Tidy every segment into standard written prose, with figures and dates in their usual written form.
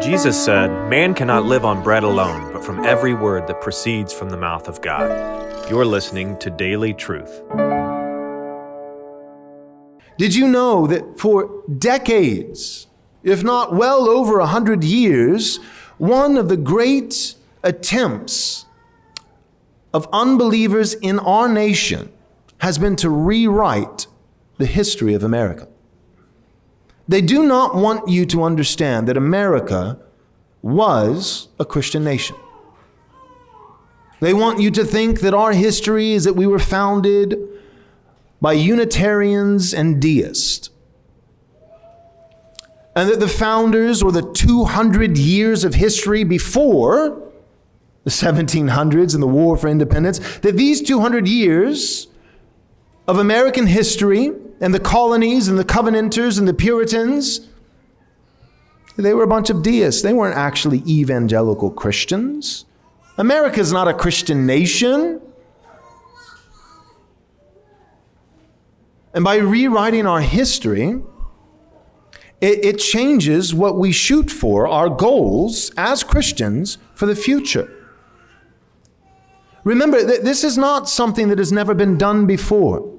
Jesus said, "Man cannot live on bread alone, but from every word that proceeds from the mouth of God." You're listening to Daily Truth. Did you know that for decades, if not well over 100 years, one of the great attempts of unbelievers in our nation has been to rewrite the history of America? They do not want you to understand that America was a Christian nation. They want you to think that our history is that we were founded by Unitarians and deists, and that the founders, or the 200 years of history before the 1700s and the War for Independence, that these 200 years of American history and the colonies and the Covenanters and the Puritans, they were a bunch of deists. They weren't actually evangelical Christians. America's not a Christian nation. And by rewriting our history, it changes what we shoot for, our goals as Christians for the future. Remember, this is not something that has never been done before.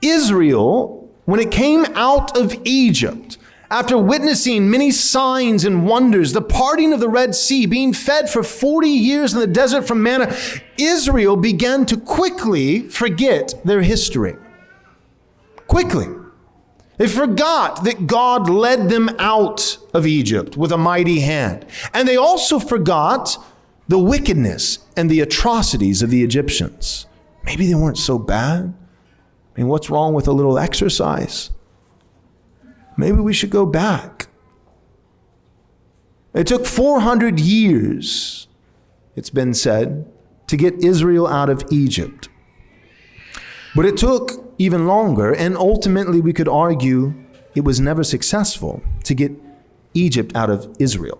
Israel, when it came out of Egypt, after witnessing many signs and wonders, the parting of the Red Sea, being fed for 40 years in the desert from manna, Israel began to quickly forget their history. Quickly. They forgot that God led them out of Egypt with a mighty hand. And they also forgot the wickedness and the atrocities of the Egyptians. Maybe they weren't so bad. I mean, what's wrong with a little exercise? Maybe we should go back. It took 400 years, it's been said, to get Israel out of Egypt. But it took even longer, and ultimately we could argue it was never successful to get Egypt out of Israel.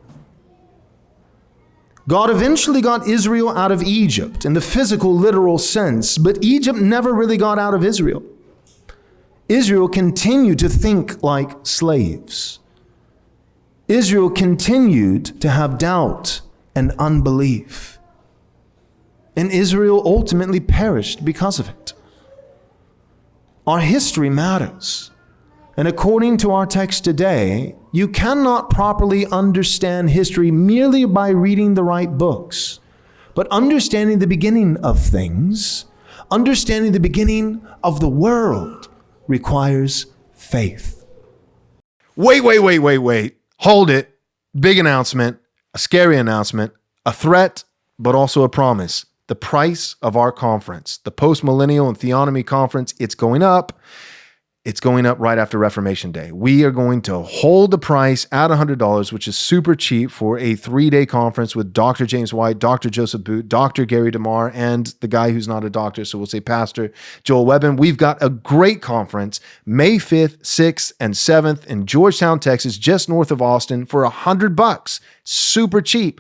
God eventually got Israel out of Egypt in the physical, literal sense, but Egypt never really got out of Israel. Israel continued to think like slaves. Israel continued to have doubt and unbelief. And Israel ultimately perished because of it. Our history matters. And according to our text today, you cannot properly understand history merely by reading the right books, but understanding the beginning of things, understanding the beginning of the world requires faith. Wait. Hold it. Big announcement, a scary announcement, a threat, but also a promise. The price of our conference, the Postmillennial and Theonomy conference, it's going up. It's going up right after Reformation Day. We are going to hold the price at $100, which is super cheap for a 3-day conference with Dr. James White, Dr. Joseph Boot, Dr. Gary DeMar, and the guy who's not a doctor, so we'll say Pastor Joel Webbon. We've got a great conference, May 5th, 6th, and 7th in Georgetown, Texas, just north of Austin, for $100. Super cheap,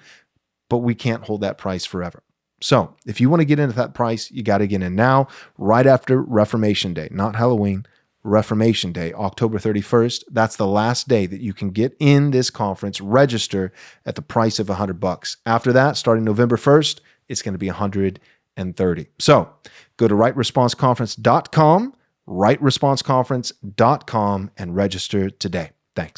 but we can't hold that price forever. So if you want to get into that price, you got to get in now, right after Reformation Day, not Halloween. Reformation Day, October 31st. That's the last day that you can get in this conference, register at the price of $100. After that, starting November 1st, it's going to be $130. So go to rightresponseconference.com, rightresponseconference.com, and register today. Thanks.